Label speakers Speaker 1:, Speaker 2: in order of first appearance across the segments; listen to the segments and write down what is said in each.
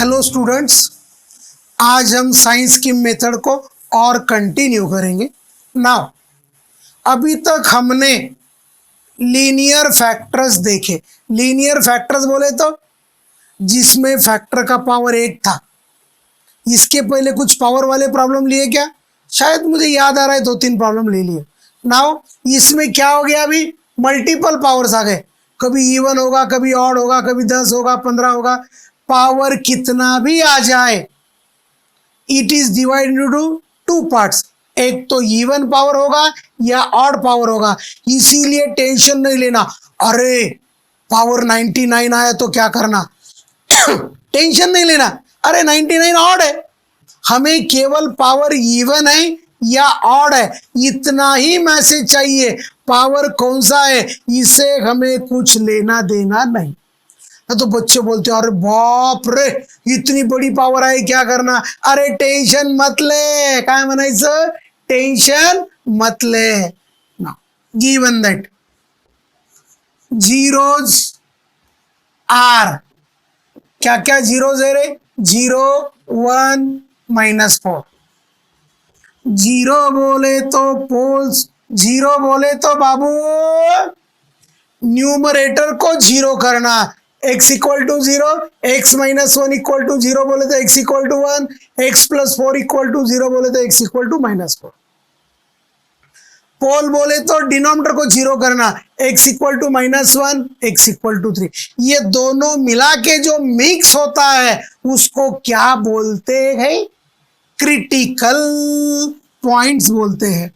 Speaker 1: Hello students, आज हम science की मेथड को और कंटिन्यू करेंगे। नाउ अभी तक हमने लीनियर फैक्टर्स देखे। लीनियर फैक्टर्स बोले तो जिसमें फैक्टर का पावर 8 था। इसके पहले कुछ पावर वाले प्रॉब्लम लिए क्या? शायद मुझे याद आ रहा है 2-3 प्रॉब्लम ले लिए। नाउ इसमें क्या हो गया, अभी मल्टीपल पावर्स आ गए। कभी इवन होगा, कभी ऑड होगा, कभी 10 होगा, 15 होगा। पावर कितना भी आ जाए, it is divided into 2 parts. एक तो इवन पावर होगा या ऑड पावर होगा। इसीलिए टेंशन नहीं लेना, अरे पावर 99 आया तो क्या करना टेंशन नहीं लेना, अरे 99 ऑड है, हमें केवल पावर इवन है या ऑड है इतना ही मैसेज चाहिए। पावर कौन सा है इसे हमें कुछ लेना देना नहीं। तो बच्चे बोलते हैं अरे बाप रे इतनी बड़ी पावर है क्या करना। अरे टेंशन मत ले, काय म्हणायचं, टेंशन मत ले ना। गिवन दैट जीरोज आर, क्या क्या जीरोज है रे? 0 1 -4। जीरो बोले तो पोल्स, जीरो बोले तो बाबू न्यूमरेटर को जीरो करना। x equal to 0, x -1 equal to 0 बोले तो x equal to 1, x + 4 equal to 0 बोले तो x इक्वल टू -4। पोल बोले तो डिनोमिनेटर को जीरो करना, x equal to -1, x equal to 3। ये दोनों मिला के जो मिक्स होता है उसको क्या बोलते हैं? क्रिटिकल पॉइंट्स बोलते हैं।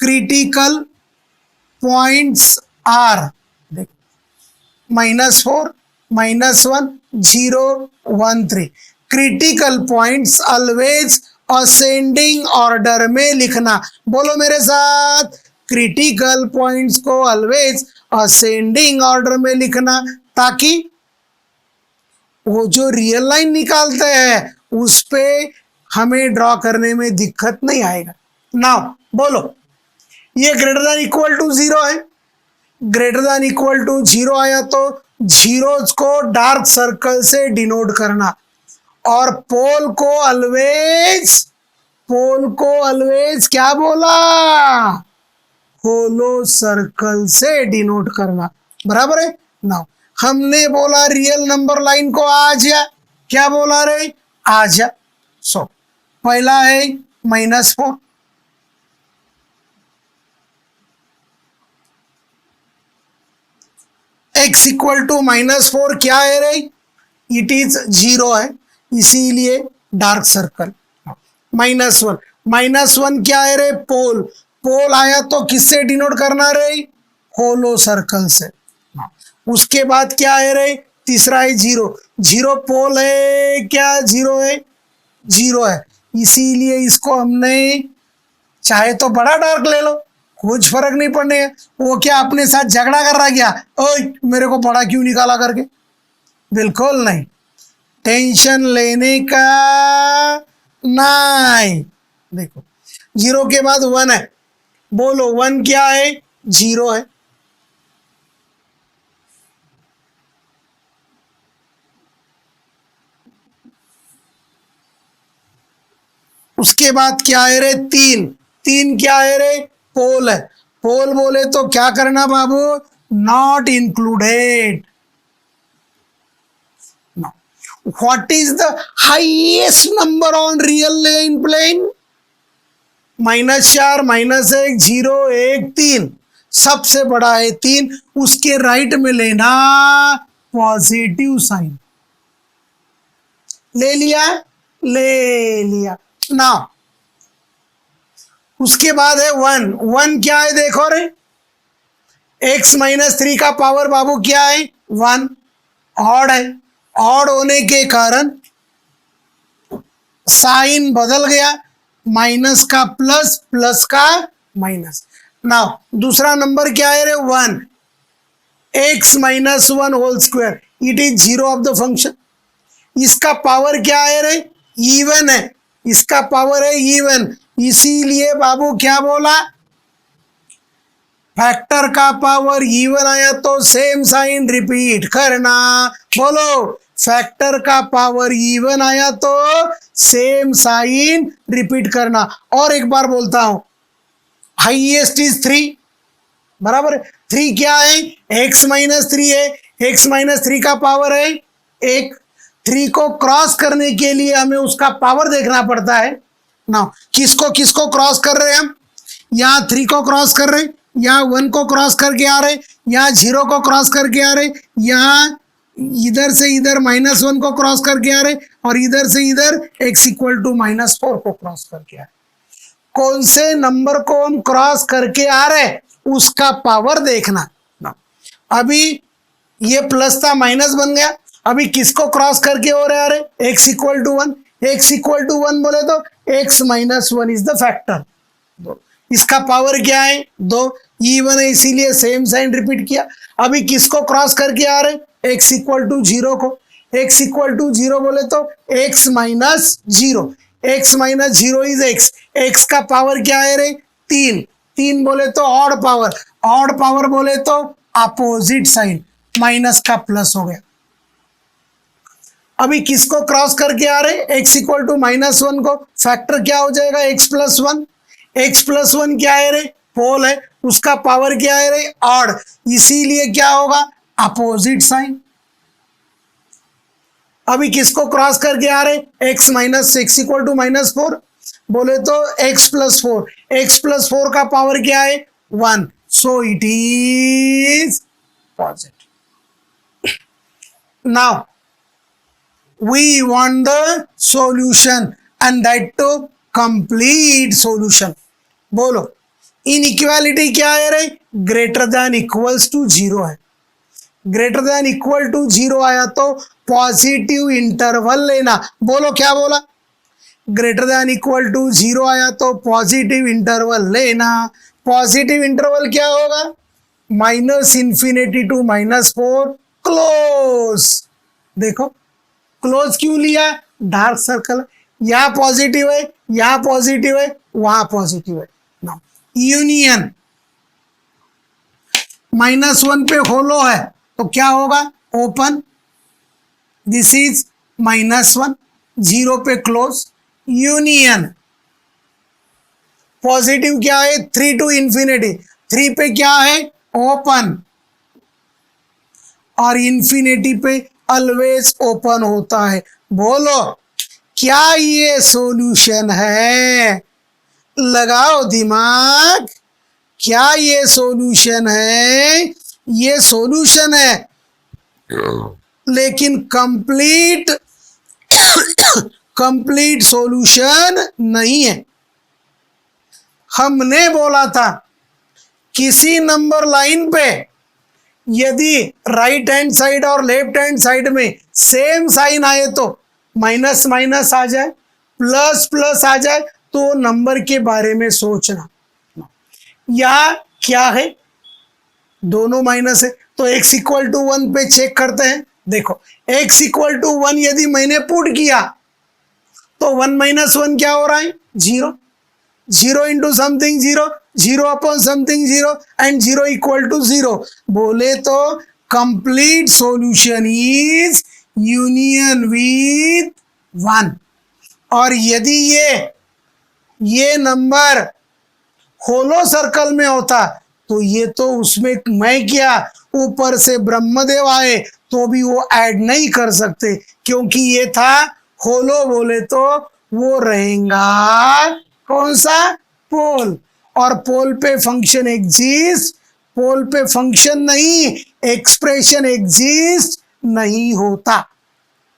Speaker 1: Critical points are -4, -1, 0, 1, 3। क्रिटिकल पॉइंट्स ऑलवेज असेंडिंग ऑर्डर में लिखना। बोलो मेरे साथ, क्रिटिकल पॉइंट्स को ऑलवेज असेंडिंग ऑर्डर में लिखना, ताकि वो जो रियल लाइन निकालते हैं उस पे हमें ड्रॉ करने में दिक्कत नहीं आएगा। नाउ बोलो, ये ग्रेटर देन इक्वल टू 0 है। ग्रेटर देन इक्वल टू 0 आया तो जीरोज को डार्क सर्कल से डिनोट करना, और पोल को ऑलवेज क्या बोला? होलो सर्कल से डिनोट करना। बराबर है। नाउ हमने बोला रियल नंबर लाइन को आ जा, क्या बोला रे? आ जा। सो पहला है -4, x इक्वल टू -4 क्या है रे? इट इज 0 है, इसीलिए डार्क सर्कल। -1 क्या है रे? पोल। पोल आया तो किससे डिनोट करना रे? होलो सर्कल से। उसके बाद क्या है रे? तीसरा है 0 पोल है क्या? 0 है, 0 है, इसीलिए इसको हमने, चाहे तो बड़ा डार्क ले लो, कुछ फर्क नहीं पड़ने। वो क्या अपने साथ झगड़ा कर रहा क्या? ओए मेरे को बड़ा क्यों निकाला करके? बिल्कुल नहीं, टेंशन लेने का नहीं। देखो 0 के बाद 1 है, बोलो 1 क्या है? 0 है। उसके बाद क्या है रे? 3 क्या है रे? पोल है। पोल बोले तो क्या करना बाबू? Not included. What is the highest number on real line plane? -4, -1, 0, 1, 3। सबसे बड़ा है 3, उसके राइट में लेना पॉजिटिव साइन। ले लिया ना। उसके बाद है 1 क्या है? देखो रे, x -3 का पावर बाबू क्या है? 1। ऑड है, ऑड होने के कारण साइन बदल गया, माइनस का प्लस, प्लस का माइनस। नाउ दूसरा नंबर क्या है रे? 1। x -1 whole square, it is 0 of the function. इसका पावर क्या है रे? इवन है, इसका पावर है इवन, इसीलिए बाबू क्या बोला? फैक्टर का पावर इवन आया तो सेम साइन रिपीट करना। बोलो फैक्टर का पावर इवन आया तो सेम साइन रिपीट करना। और एक बार बोलता हूं, हाईएस्ट इज 3, बराबर है। 3 क्या है? x माइनस 3 है। x माइनस 3 का पावर है 1। 3 को क्रॉस करने के लिए हमें उसका पावर देखना पड़ता है ना। किसको किसको क्रॉस कर रहे हैं हम? यहाँ 3 को क्रॉस कर रहे, यहाँ 1 को क्रॉस करके आ रहे, यहाँ 0 को क्रॉस करके आ रहे, यहाँ इधर से इधर -1 को क्रॉस करके आ रहे, और इधर से इधर x इक्वल टू -4 को क्रॉस करके आ रहे। कौन से नंबर को हम क्रॉस करके आ रहे उसका पावर देखना ना। अभी ये प्लस था माइनस बन गया। अभी किसको क्रॉस करके हो रहे आ रहे? x equal to 1। x equal to 1 बोले तो x minus 1 is the factor. इसका पावर क्या है? 2। इवन है इसीलिए सेम साइन रिपीट किया। अभी किसको क्रॉस करके आ रहे? x इक्वल टू 0 को। x इक्वल टू 0 बोले तो x minus 0। x minus 0 is x। x का पावर क्या है रे? 3। 3 बोले तो ऑड पावर। ऑड पावर बोले तो अपोजिट साइन, माइनस का प्लस हो गया। अभी किसको क्रॉस करके आ रहे? x इक्वल टू -1 को। फैक्टर क्या हो जाएगा? x plus 1। x प्लस 1 क्या है रे? पोल है, उसका पावर क्या है रे? ऑड, इसीलिए क्या होगा? Opposite sign. अभी किसको क्रॉस करके आ रहे? x माइनस 6 इक्वल टू -4 बोले तो x प्लस 4। x प्लस 4 का पावर क्या है? 1, so it is positive. Now we want the solution and that to complete solution। बोलो इनइक्वालिटी क्या है रे? ग्रेटर देन इक्वल्स टू 0 है। ग्रेटर देन इक्वल टू 0 आया तो पॉजिटिव इंटरवल लेना। बोलो क्या बोला? ग्रेटर देन इक्वल टू 0 आया तो पॉजिटिव इंटरवल लेना। पॉजिटिव इंटरवल क्या होगा? -∞ टू -4 क्लोज। देखो क्लोज क्यों लिया? डार्क सर्कल, यहाँ पॉजिटिव है, यहाँ पॉजिटिव है, वहां पॉजिटिव है ना। यूनियन -1 पे होलो है तो क्या होगा? Open, this is -1। 0 पे क्लोज। यूनियन पॉजिटिव क्या है? 3 टू इंफिनिटी। 3 पे क्या है? ओपन, और इंफिनिटी पे ऑलवेज ओपन होता है। बोलो क्या ये सॉल्यूशन है? लगाओ दिमाग, क्या ये सॉल्यूशन है? ये सॉल्यूशन है, लेकिन कंप्लीट सॉल्यूशन नहीं है। हमने बोला था किसी नंबर लाइन पे यदि राइट हैंड साइड और लेफ्ट हैंड साइड में सेम साइन आए तो माइनस माइनस आ जाए, प्लस प्लस आ जाए, तो नंबर के बारे में सोचना। या क्या है? दोनों माइनस है तो x इक्वल टू 1 पे चेक करते हैं। देखो x इक्वल टू 1 यदि मैंने पुट किया तो 1 माइनस 1 क्या हो रहा है? 0। 0 into something 0, 0 upon something 0 and 0 equal to 0। बोले तो complete solution is union with 1। और यदि ये नंबर होलो सर्कल में होता तो ये तो उसमें मैं क्या, ऊपर से ब्रह्मदेव आए तो भी वो ऐड नहीं कर सकते, क्योंकि ये था होलो। बोले तो वो रहेगा कौन सा? पोल। और पोल पे फंक्शन एग्जिस्ट, पोल पे फंक्शन नहीं, एक्सप्रेशन एग्जिस्ट नहीं होता।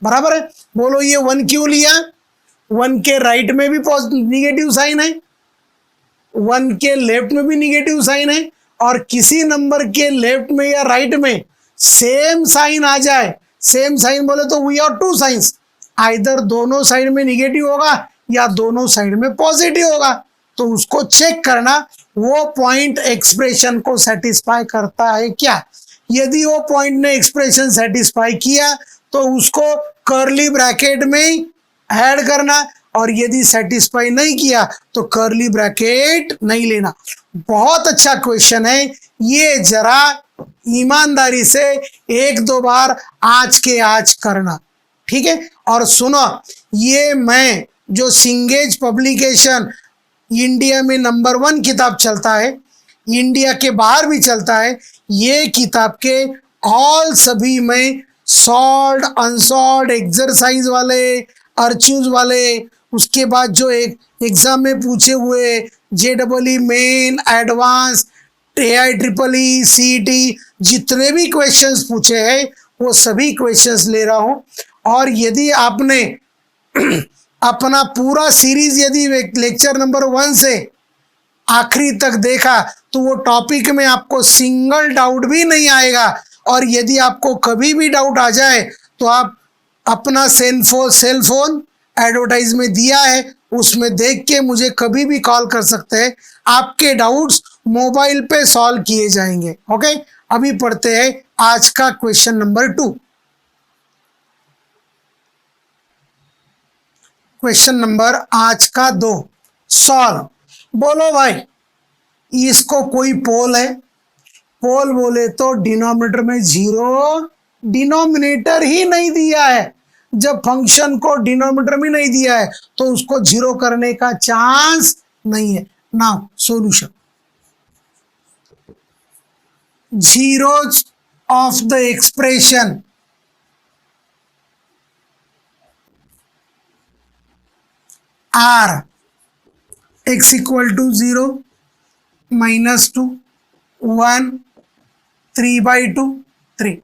Speaker 1: बराबर है? बोलो ये 1 क्यों लिया? 1 के राइट में भी निगेटिव साइन है, 1 के लेफ्ट में भी निगेटिव साइन है, और किसी नंबर के लेफ्ट में या राइट में सेम साइन आ जाए, सेम साइन बोले तो वी आर 2 साइंस, आइदर दोनों साइड में निगेटिव होगा या दोनों साइड में पॉजिटिव होगा, तो उसको चेक करना वो पॉइंट एक्सप्रेशन को सेटिस्फाई करता है क्या। यदि वो पॉइंट ने एक्सप्रेशन सेटिस्फाई किया तो उसको कर्ली ब्रैकेट में ऐड करना, और यदि सेटिस्फाई नहीं किया तो कर्ली ब्रैकेट नहीं लेना। बहुत अच्छा क्वेश्चन है ये, जरा ईमानदारी से 1-2 बार आज के आज करना। ठीक है। और सुनो, ये मैं जो सिंगेज पब्लिकेशन इंडिया में नंबर 1 किताब चलता है, इंडिया के बाहर भी चलता है, ये किताब के ऑल सभी में सॉल्व अनसॉल्व एक्सरसाइज वाले, अर्च्यूज वाले, उसके बाद जो एक एग्जाम में पूछे हुए JEE main, advance, AI EEE CET जितने भी क्वेश्चंस पूछे हैं वो सभी क्वेश्चंस ले रहा हूँ। और यदि आपने अपना पूरा सीरीज यदि लेक्चर नंबर 1 से आखिरी तक देखा तो वो टॉपिक में आपको सिंगल डाउट भी नहीं आएगा। और यदि आपको कभी भी डाउट आ जाए तो आप अपना सेल फोन एडवर्टाइज में दिया है, उसमें देख के मुझे कभी भी कॉल कर सकते हैं, आपके डाउट्स मोबाइल पे सॉल्व किए जाएंगे। ओके, अभी पढ़ते हैं आज का क्वेश्चन नंबर 2। क्वेश्चन नंबर आज का 2 सॉल्व। बोलो भाई, इसको कोई पोल है? पोल बोले तो डिनोमिनेटर में 0, डिनोमिनेटर ही नहीं दिया है। जब फंक्शन को डिनोमिनेटर में नहीं दिया है तो उसको 0 करने का चांस नहीं है। Now solution, zeros of the expression are x equal to 0, -2, 1, 3/2, 3।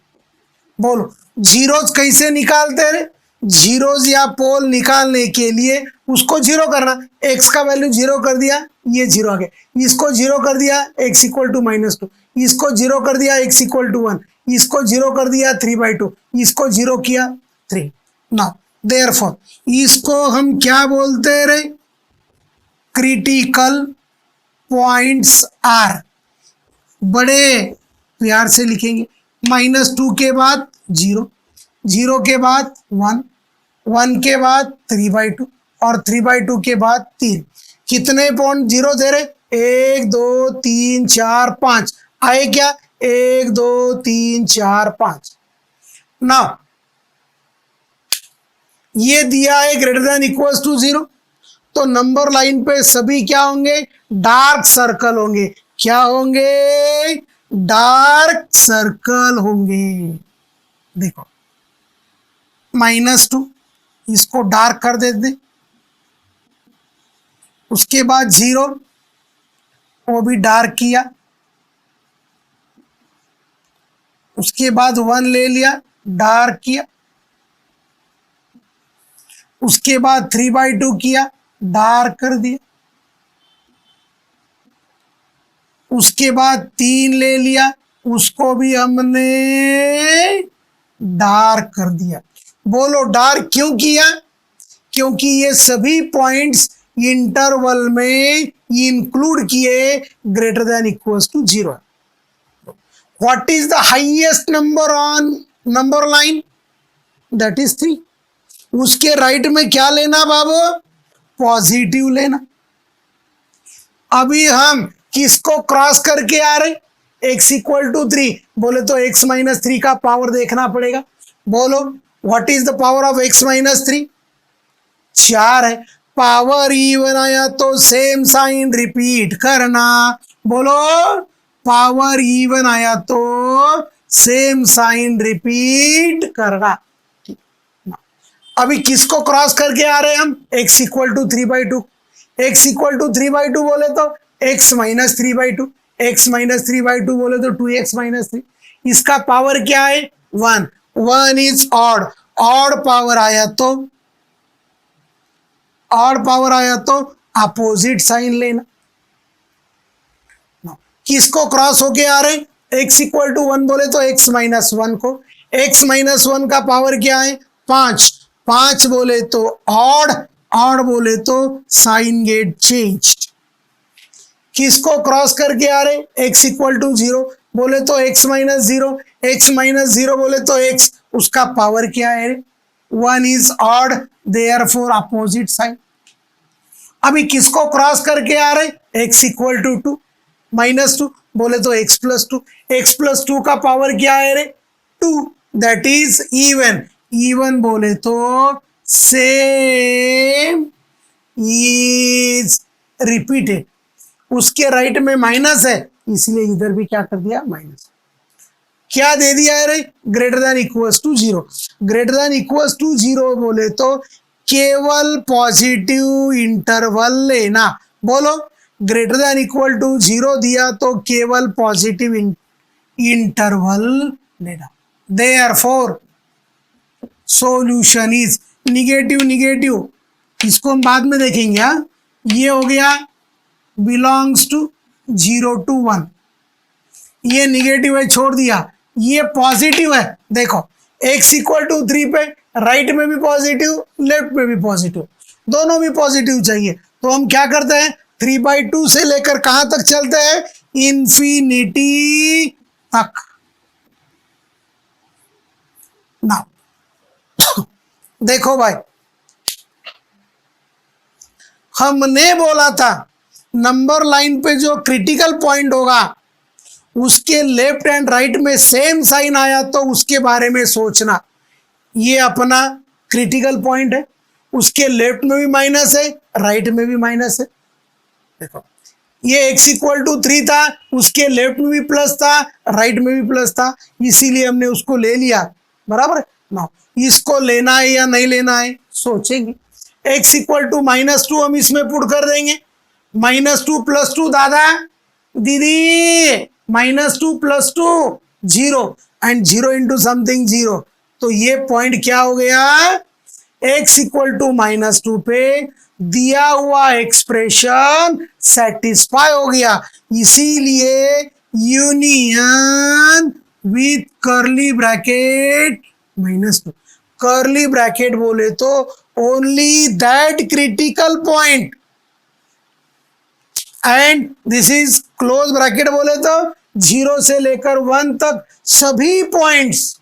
Speaker 1: बोलो जीरोज कैसे निकालते रहे? जीरोज या पोल निकालने के लिए उसको 0 करना, x का वैल्यू 0 कर दिया, ये 0 आ गया, इसको 0 कर दिया x इक्वल टू -2, इसको 0 कर दिया x इक्वल टू 1, इसको 0 कर दिया 3/2, इसको 0 किया 3। नाउ देयरफॉर इसको हम क्या बोलते रहे? Critical points are. बड़े प्यार से लिखेंगे, -2 के बाद 0, 0 के बाद 1, 1 के बाद 3/2 और 3/2 के बाद 3। कितने पॉइंट 0 दे रहे? 1 2 3 4 5 आए क्या? 1 2 3 4 5। ना ये दिया है ग्रेटर देन इक्वल्स टू 0, तो नंबर लाइन पे सभी क्या होंगे? डार्क सर्कल होंगे। क्या होंगे? डार्क सर्कल होंगे। देखो -2, इसको डार्क कर देते, उसके बाद 0, वो भी डार्क किया, उसके बाद 1 ले लिया, डार्क किया, उसके बाद 3/2 किया, डार्क कर दिया, उसके बाद 3 ले लिया, उसको भी हमने डार्क कर दिया। बोलो डार्क क्यों किया? क्योंकि ये सभी पॉइंट्स इंटरवल में इंक्लूड किए greater than equals to 0। What is the highest number on number line? That is 3। उसके राइट में क्या लेना बाबू? पॉजिटिव लेना। अभी हम किसको क्रॉस करके आ रहे? x equal to 3। बोले तो x - 3 का पावर देखना पड़ेगा। बोलो what is the power of x - 3? 4 है। पावर इवन आया तो सेम साइन रिपीट करना। बोलो पावर इवन आया तो सेम साइन रिपीट करना। अभी किसको क्रॉस करके आ रहे हैं हम? x equal to 3/2। x equal to 3/2 बोले तो x - 3/2, x - 3/2 बोले तो 2x - 3। इसका पावर क्या है? 1। 1 इज ऑड। ऑड पावर आया तो अपोजिट साइन लेना। किसको क्रॉस होके आ रहे? x इक्वल टू 1 बोले तो x - 1 को। x - 1 का पावर क्या है? 5। 5 बोले तो ऑड, ऑड बोले तो साइन गेट चेंज। किसको क्रॉस करके आ रहे? x इक्वल टू 0 बोले तो x - 0, x - 0 बोले तो x, उसका पावर क्या है? 1 is odd, therefore opposite sign. अभी किसको क्रॉस करके आ रहे? x इक्वल टू 2, -2 बोले तो x + 2, x + 2 का पावर क्या है रे? 2, दैट इज इवन। इवन बोले तो सेम इज रिपीटेड, उसके राइट में माइनस है इसलिए इधर भी क्या कर दिया माइनस। क्या दे दिया है रे, greater than equals to zero. Greater than equals to zero बोले तो केवल पॉजिटिव इंटरवल लेना। बोलो, greater than equal to zero दिया तो केवल पॉजिटिव इंटरवल लेना। Therefore solution is negative negative, इसको हम बाद में देखेंगे। हाँ, ये हो गया बिलोंग्स टू 0 to 1, ये निगेटिव है छोड़ दिया, ये पॉजिटिव है। देखो x इक्वल टू 3 पे राइट में भी पॉजिटिव लेफ्ट में भी पॉजिटिव, दोनों भी पॉजिटिव चाहिए, तो हम क्या करते हैं 3/2 से लेकर कहां तक चलते हैं, इंफिनिटी तक ना। देखो भाई, हमने बोला था नंबर लाइन पे जो क्रिटिकल पॉइंट होगा उसके लेफ्ट एंड राइट में सेम साइन आया तो उसके बारे में सोचना। ये अपना क्रिटिकल पॉइंट है, उसके लेफ्ट में भी माइनस है राइट में भी माइनस है। देखो ये x इक्वल टू 3 था, उसके लेफ्ट में भी प्लस था राइट में भी प्लस था, इसीलिए हमने उसको ले लिया। बराबर ना, इसको लेना है या नहीं लेना है सोचेंगे। x इक्वल टू -2 हम इसमें पुट कर देंगे, -2 + 2 दादा दीदी, -2 + 2 0 एंड 0 इंटू समथिंग 0, तो ये पॉइंट क्या हो गया, x इक्वल टू -2 पे दिया हुआ एक्सप्रेशन सेटिस्फाई हो गया, इसीलिए union with curly bracket -2। Curly bracket बोले तो only that critical point and this is close bracket बोले तो 0 से लेकर 1 तक सभी पॉइंट्स,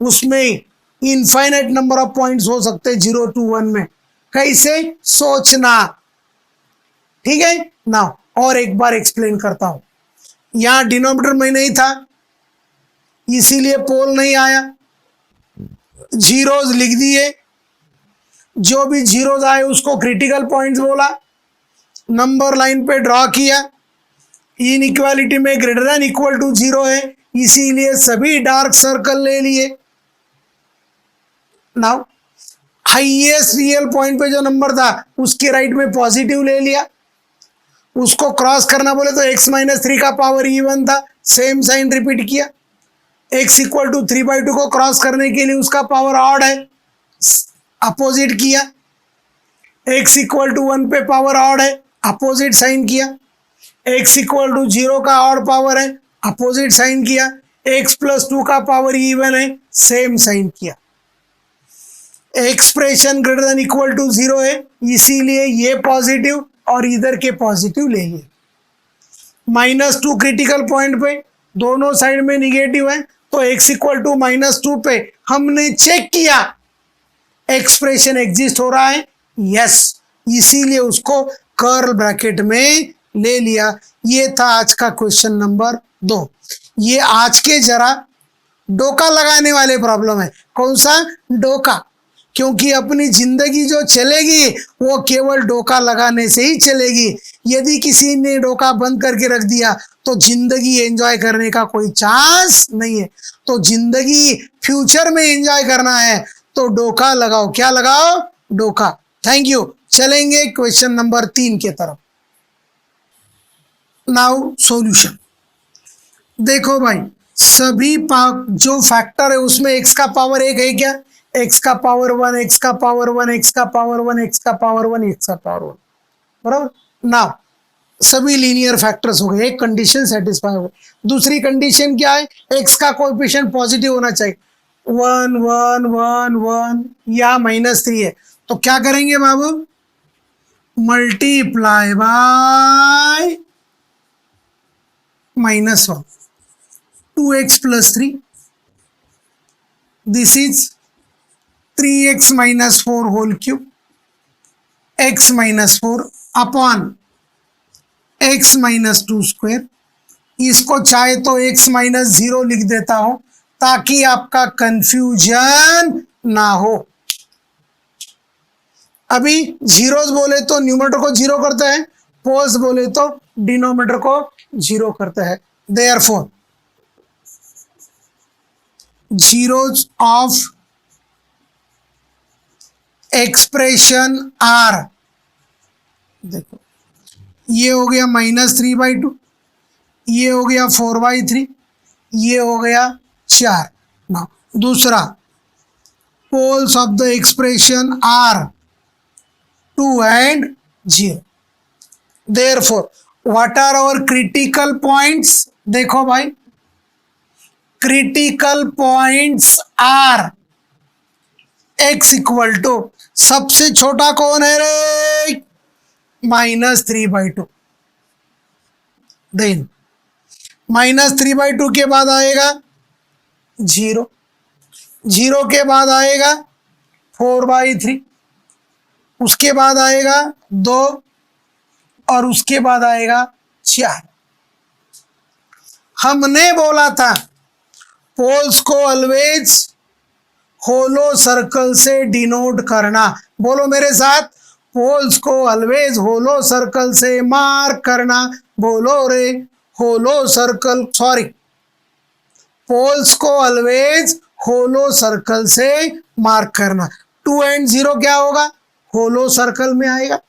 Speaker 1: उसमें इनफाइनाइट नंबर ऑफ पॉइंट्स हो सकते हैं 0 to 1 में। कैसे सोचना, ठीक है ना। और एक बार एक्सप्लेन करता हूं, यहां डिनोमिनेटर में नहीं था इसीलिए पोल नहीं आया, जीरोज लिख दिए, जो भी जीरोज आए उसको क्रिटिकल पॉइंट्स बोला, नंबर लाइन पे ड्रॉ किया, इनइक्वालिटी में ग्रेटर देन इक्वल टू 0 है इसीलिए सभी डार्क सर्कल ले लिए। नाउ हाईएस्ट रियल पॉइंट पे जो नंबर था उसके राइट में पॉजिटिव ले लिया, उसको क्रॉस करना बोले तो x - 3 का पावर इवन था, सेम साइन रिपीट किया। x इक्वल टू 3/2 को क्रॉस करने के लिए उसका पावर ऑड है, अपोजिट किया। x इक्वल टू 1 पे पावर ऑड है, अपोजिट साइन किया। x इक्वल टू 0 का ऑड पावर है, अपोजिट साइन किया। x + 2 का पावर इवन है, सेम साइन किया। Expression greater than equal to 0 है इसीलिए ये पॉजिटिव और इधर के पॉजिटिव ले लिए। -2 क्रिटिकल पॉइंट पे दोनों साइड में निगेटिव है तो x इक्वल टू -2 पे हमने चेक किया एक्सप्रेशन एग्जिस्ट हो रहा है, यस, इसीलिए उसको कर्ल ब्रैकेट में ले लिया। ये था आज का क्वेश्चन नंबर 2। ये आज के जरा डोका लगाने वाले प्रॉब्लम है। कौन सा डोका, क्योंकि अपनी जिंदगी जो चलेगी वो केवल डोका लगाने से ही चलेगी। यदि किसी ने डोका बंद करके रख दिया तो जिंदगी एंजॉय करने का कोई चांस नहीं है। तो जिंदगी फ्यूचर में एंजॉय करना है तो डोका लगाओ। क्या लगाओ, डोका। Thank you. चलेंगे क्वेश्चन नंबर 3 के तरफ। Now solution. देखो भाई, सभी जो फैक्टर है उसमें x का पावर 1 है क्या, x का पावर 1, x का पावर 1, x का पावर 1, x का पावर 1, x का पावर 1, बराबर। नाउ सभी लीनियर फैक्टर्स हो गए, एक कंडीशन सेटिस्फाई हो गई। दूसरी कंडीशन क्या है, x का कोएफिशिएंट पॉजिटिव होना चाहिए, 1 1 1 1 या -3 है तो क्या करेंगे बाबू, multiply by -1, 2x + 3, this is 3x - 4 whole cube, x - 4 upon x - 2 square. इसको चाहे तो x - 0 लिख देता हूं ताकि आपका कंफ्यूजन ना हो। अभी जीरोस बोले तो न्यूमरेटर को जीरो करते हैं, पोल्स बोले तो डिनोमिनेटर को जीरो करते हैं। Therefore zeros of expression are, देखो ये हो गया -3/2, ये हो गया 4/3, ये हो गया 4। ना दूसरा, poles of the expression are 2 and 0। Therefore, what are our critical points? देखो भाई, critical points are x equal to, सबसे छोटा कौन है रे? -3/2। देन -3/2 के बाद आएगा 0, 0 के बाद आएगा 4/3, उसके बाद आएगा 2 और उसके बाद आएगा 4। हमने बोला था पोल्स को ऑलवेज होलो सर्कल से डिनोट करना। बोलो मेरे साथ, पोल्स को ऑलवेज होलो सर्कल से मार्क करना। बोलो रे, होलो सर्कल, सॉरी, पोल्स को ऑलवेज होलो सर्कल से मार्क करना। 2 and 0 क्या होगा? होलो सर्कल में आएगा।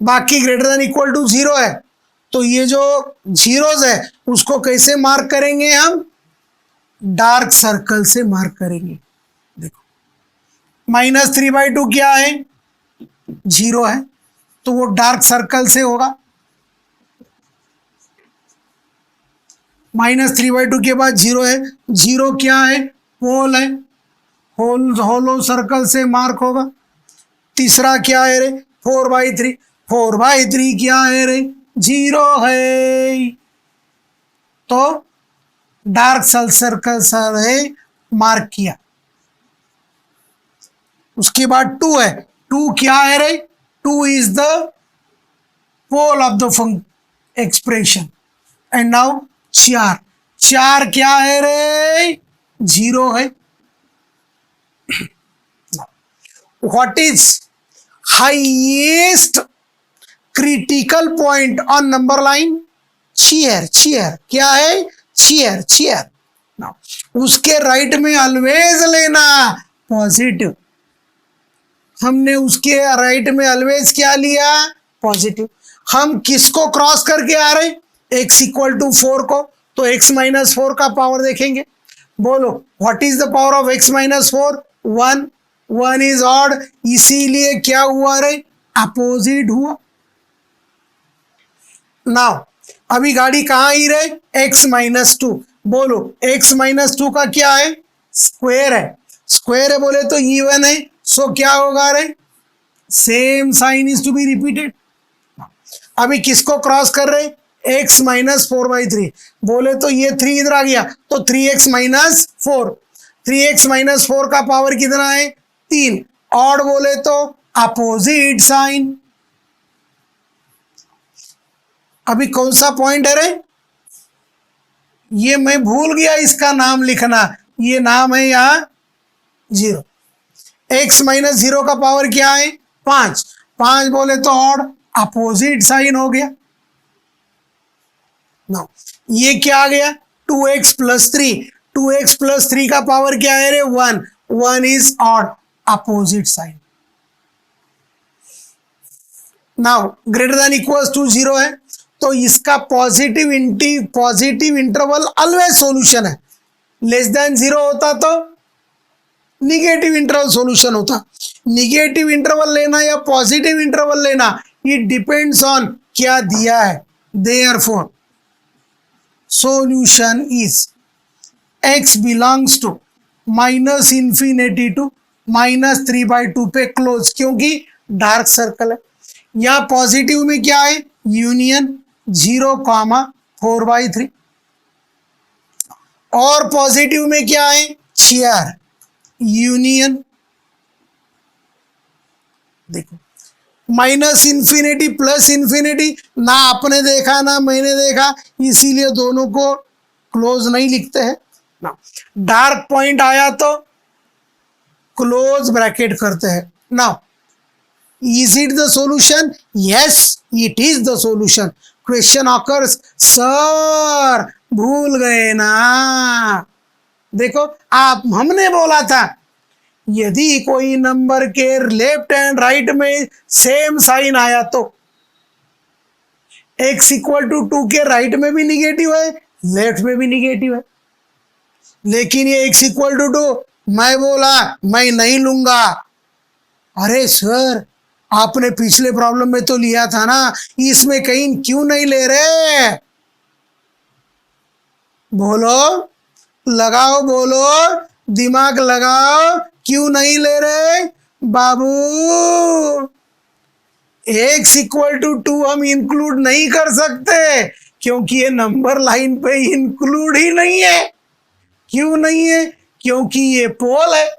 Speaker 1: बाकी ग्रेटर देन इक्वल टू 0 है, तो ये जो जीरोस है उसको कैसे मार्क करेंगे हम? डार्क सर्कल से मार्क करेंगे। देखो -3/2 क्या है? 0 है, तो वो डार्क सर्कल से होगा। -3/2 के बाद 0 है, 0 क्या है? पोल है, होलो सर्कल से मार्क होगा। तीसरा क्या है रे? 4/3, 4/3 क्या है रे? 0 है, तो डार्क सर्कल से मार्क किया। उसके बाद 2 है, 2 क्या है रे? 2 is the pole of the expression. And now 4, 4 क्या है रे? 0 है। What is highest critical point on number line? Chair, chair क्या है? Chair, chair. नाउ उसके राइट में ऑलवेज लेना पॉजिटिव। हमने उसके राइट में ऑलवेज क्या लिया? पॉजिटिव। हम किसको क्रॉस करके आ रहे? x इक्वल टू 4 को, तो x - 4 का पावर देखेंगे। बोलो what is the power of x - 4? 1, 1 is odd, इसीलिए क्या हुआ रे? अपोजिट हुआ। नाउ अभी गाड़ी कहाँ आई रे? x - 2। बोलो x - 2 का क्या है? स्क्वायर है। स्क्वायर है बोले तो इवन है, सो क्या होगा रे? Same sign is to be repeated. अभी किसको क्रॉस कर रहे? x - 4/3। बोले तो ये 3 इधर आ गया, तो 3x - 4। 3x - 4 का पावर कितना है? 3। ऑड बोले तो अपोजिट साइन। अभी कौन सा पॉइंट है रे? ये मैं भूल गया इसका नाम लिखना, ये नाम है यहाँ 0। x - 0 का पावर क्या है? 5। 5 बोले तो ऑड, अपोजिट साइन हो गया। नाउ ये क्या आ गया? 2x + 3। 2x + 3 का पावर क्या है रे? 1। 1 is odd, opposite sign. Now greater than equals to 0 है, तो इसका पॉजिटिव इंटरवल ऑलवेज सॉल्यूशन है। लेस देन 0 होता तो निगेटिव इंटरवल सॉल्यूशन होता। निगेटिव इंटरवल लेना या पॉजिटिव इंटरवल लेना, इट डिपेंड्स ऑन क्या दिया है। Therefore solution is x belongs to -∞ to -3/2 पे क्लोज, क्योंकि डार्क सर्कल है। या पॉजिटिव में क्या है? यूनियन 0, 4/3। और पॉजिटिव में क्या है? Chair, union. देखो -∞ +∞, ना आपने देखा ना मैंने देखा, इसीलिए दोनों को क्लोज नहीं लिखते हैं ना। डार्क पॉइंट आया तो क्लोज ब्रैकेट करते हैं। Now is it the solution? Yes, it is the solution. Question occurs, sir भूल गए ना। देखो, आप हमने बोला था यदि कोई नंबर के लेफ्ट एंड राइट में सेम साइन आया तो x इक्वल टू 2 के राइट में भी निगेटिव है, लेफ्ट में भी निगेटिव है। लेकिन ये x इक्वल टू 2 मैं बोला मैं नहीं लूंगा। अरे सर, आपने पिछले प्रॉब्लम में तो लिया था ना, इसमें कहीं क्यों नहीं ले रहे? बोलो, लगाओ, बोलो, दिमाग लगाओ, क्यों नहीं ले रहे बाबू? x इक्वल टू 2 हम इंक्लूड नहीं कर सकते क्योंकि ये नंबर लाइन पे इंक्लूड ही नहीं है। क्यों नहीं है? क्योंकि ये पोल है।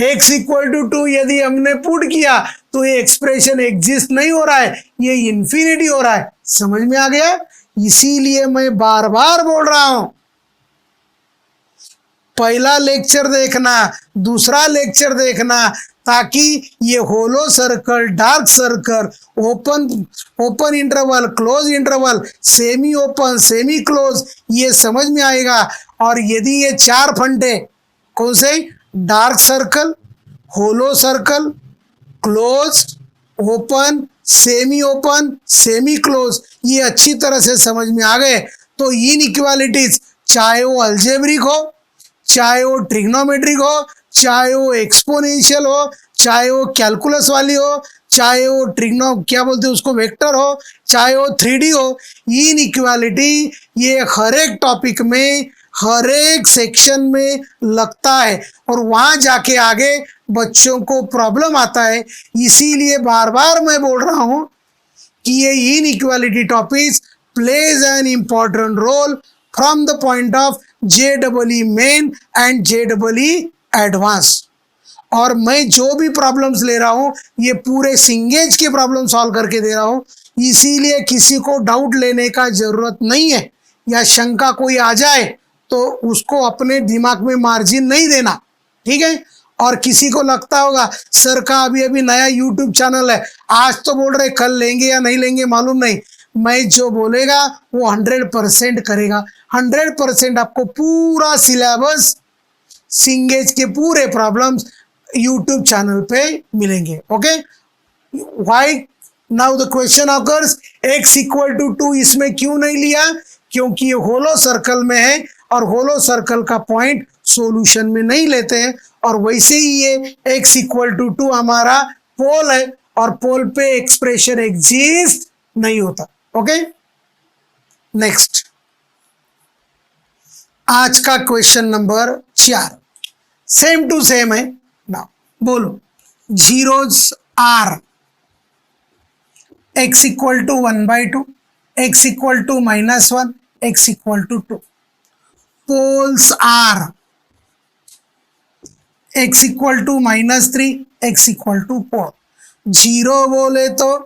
Speaker 1: x इक्वल टू 2 यदि हमने पुट किया तो ये एक्सप्रेशन एग्जिस्ट नहीं हो रहा है, ये इंफिनिटी हो रहा है। समझ में आ गया? इसीलिए मैं बार बार बोल रहा हूं, पहला लेक्चर देखना, दूसरा लेक्चर देखना, ताकि ये hollow circle, dark circle, open interval, close interval, semi open, semi close, ये समझ में आएगा। और यदि ये चार फंडे कौन से? Dark circle, hollow circle, close, open, semi close, ये अच्छी तरह से समझ में आ गए तो इनइक्वालिटीज, चाहे वो अलजेब्रिक हो, चाहे वो ट्रिग्नोमेट्रिक हो, चाहे वो एक्सपोनेंशियल हो, चाहे वो कैलकुलस वाली हो, चाहे वो क्या बोलते हैं उसको, वेक्टर हो, चाहे वो 3D हो, इनइक्वालिटी ये हर एक टॉपिक में, हर एक सेक्शन में लगता है और वहां जाके आगे बच्चों को प्रॉब्लम आता है। इसीलिए बार बार मैं बोल रहा हूं कि ये inequality topics plays an important role from the point of JEE main and JEE advance. और मैं जो भी प्रॉब्लम्स ले रहा हूँ ये पूरे सिंगेज के प्रॉब्लम सॉल्व करके दे रहा हूँ, इसीलिए किसी को डाउट लेने का जरूरत नहीं है, या शंका कोई आ जाए तो उसको अपने दिमाग में मार्जिन नहीं देना, ठीक है? और किसी को लगता होगा सर का अभी अभी नया यूट्यूब चैनल है, आज तो बोल रहे कल लेंगे या नहीं लेंगे मालूम नहीं, मैं जो बोलेगा वो 100% करेगा। 100% आपको पूरा सिलेबस, सिंगेज के पूरे प्रॉब्लम्स यूट्यूब चैनल पे मिलेंगे। Okay, why now the question occurs, x equal to 2 इसमें क्यों नहीं लिया? क्योंकि ये होलो सर्कल में है और होलो सर्कल का पॉइंट सॉल्यूशन में नहीं लेते हैं, और वैसे ही ये x इक्वल टू 2 हमारा पोल है और पोल पे एक्सप्रेशन एग्जिस्ट नहीं होता। ओके, नेक्स्ट, आज का question number 4 same to same है ना, बोलो, zeros are, x equal to 1/2, x equal to -1, x equal to 2, poles are, x equal to -3, x equal to 4। Zero बोले तो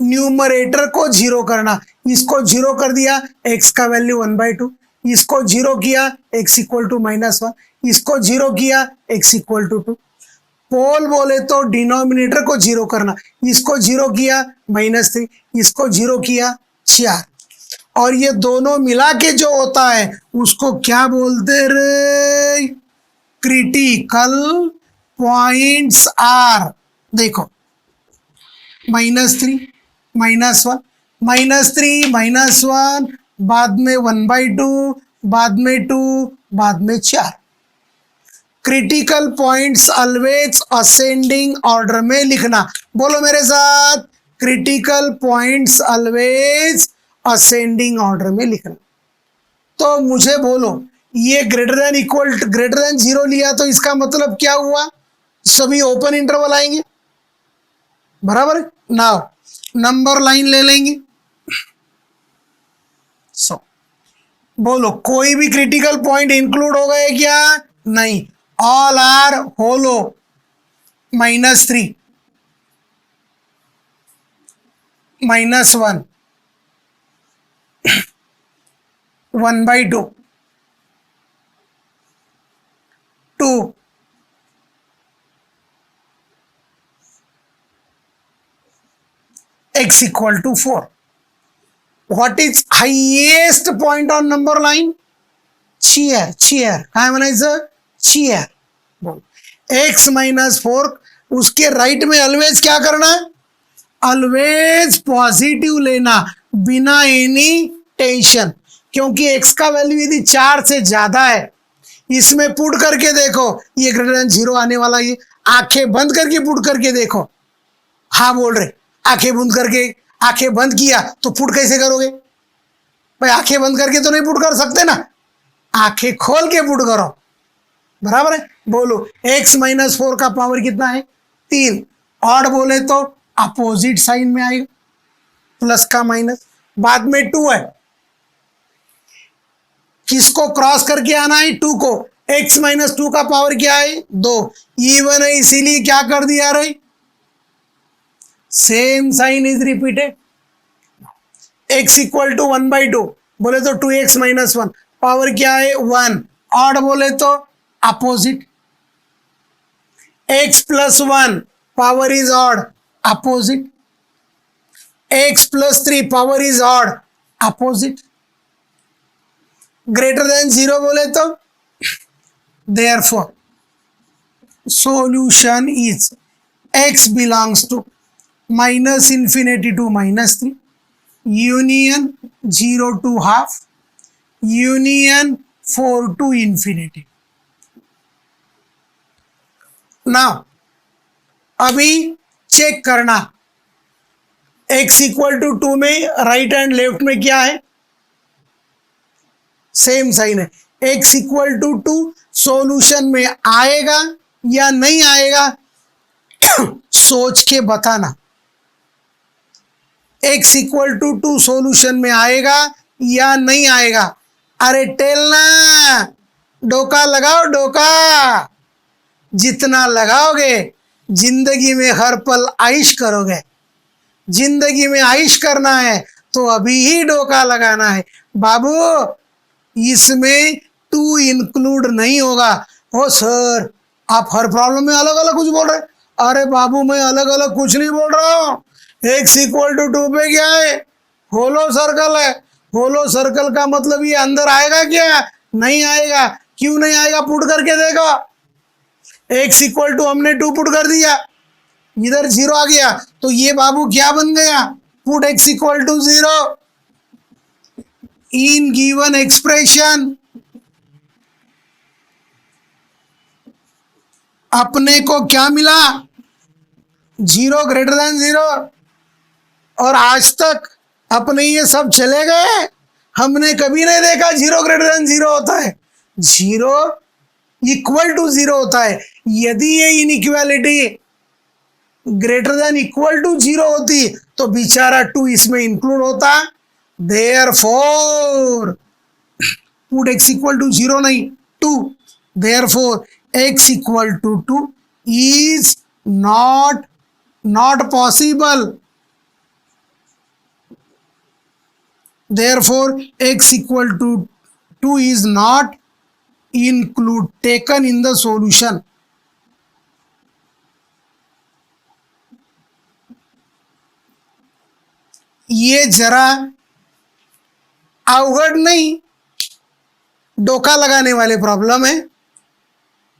Speaker 1: न्यूमरेटर को जीरो करना, इसको जीरो कर दिया, x का वैल्यू 1/2, इसको जीरो किया, x इक्वल टू -1, इसको जीरो किया, x इक्वल टू 2। पोल बोले तो डिनोमिनेटर को जीरो करना, इसको जीरो किया -3, इसको जीरो किया 4, और ये दोनों मिला के जो होता है उसको क्या बोलते रे? Critical points are. देखो, -3, -1, -3, -1, बाद में 1/2, बाद में 2, बाद में 4। क्रिटिकल पॉइंट्स ऑलवेज असेंडिंग ऑर्डर में लिखना। बोलो मेरे साथ, क्रिटिकल पॉइंट्स ऑलवेज असेंडिंग ऑर्डर में लिखना। तो मुझे बोलो, ये ग्रेटर देन 0 लिया तो इसका मतलब क्या हुआ? सभी ओपन इंटरवल आएंगे, बराबर है? नाउ नंबर लाइन ले लेंगे। सो बोलो, कोई भी क्रिटिकल पॉइंट इंक्लूड हो गए क्या? नहीं, all are hollow. -3, -1, 1/2, 2, x equal to 4. What is highest point on number line? Chair. Chair काय म्हणायचं? चेयर. बोल. x माइनस 4 उसके राइट में ऑलवेज क्या करना है? ऑलवेज पॉजिटिव लेना बिना एनी टेंशन, क्योंकि x का वैल्यू यदि 4 से ज्यादा है, इसमें पुट करके देखो, ये ग्रेटर देन 0 आने वाला, ये आंखें बंद करके पुट करके देखो. हाँ बोल रहे, आंखें बंद करके, आंखें बंद किया तो पुट कैसे करोगे भाई? आंखें बंद करके तो नहीं पुट कर सकते ना, आंखें खोल के पुट करो. बराबर है. बोलो x माइनस 4 का पावर कितना है? 3. ऑड बोले तो अपोजिट साइन में आएगा, प्लस का माइनस. बाद में 2 है, किसको क्रॉस करके आना है? 2 को. x माइनस 2 का पावर क्या है? 2. इवन है इसीलिए क्या कर दिया रे? Same sign is repeated. x equal to 1/2 बोले तो 2x माइनस 1 पावर क्या है? 1. ऑड बोले तो opposite. x plus 1 power is odd, opposite. x plus 3 power is odd, opposite. Greater than 0 बोले तो therefore solution is x belongs to minus infinity to minus 3, union 0 to half, union 4 to infinity. Now अभी check करना, x equal to 2 में right and left में क्या है? Same sign है. x equal to 2 solution में आएगा या नहीं आएगा? सोच के बताना. x इक्वल टू 2 सॉल्यूशन में आएगा या नहीं आएगा? अरे टेलना, डोका लगाओ, डोका. जितना लगाओगे जिंदगी में हर पल आइश करोगे. जिंदगी में आइश करना है तो अभी ही डोका लगाना है बाबू. इसमें 2 इंक्लूड नहीं होगा. ओ सर, आप हर प्रॉब्लम में अलग अलग कुछ बोल रहे. अरे बाबू, मैं अलग अलग कुछ नहीं बोल रहा हूँ. x इक्वल टू 2 पे क्या है? होलो सर्कल है. होलो सर्कल का मतलब ये अंदर आएगा क्या? नहीं आएगा. क्यों नहीं आएगा? पुट करके देखो. x इक्वल टू हमने 2 पुट कर दिया, इधर 0 आ गया, तो ये बाबू क्या बन गया? Put x equal to 0 in given expression. अपने को क्या मिला? 0 ग्रेटर देन 0. और आज तक अपने ये सब चले गए, हमने कभी नहीं देखा 0 ग्रेटर देन 0 होता है. 0 इक्वल टू 0 होता है. यदि ये inequality greater than equal to 0 होती तो बेचारा 2 इसमें इंक्लूड होता. Therefore put x equal to 0 नहीं 2. Therefore x equal to 2 is not possible. Therefore x equal to 2 is not taken in the solution. ये जरा अवगढ़ नहीं, डोका लगाने वाले प्रॉब्लम है.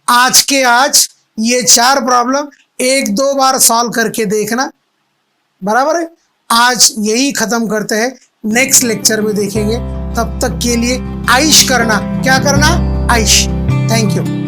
Speaker 1: आज के आज ये 4 प्रॉब्लम 1-2 बार सॉल्व करके देखना. बराबर है. आज यही खत्म करते हैं, नेक्स्ट लेक्चर में देखेंगे. तब तक के लिए आइश करना. क्या करना? आइश. Thank you.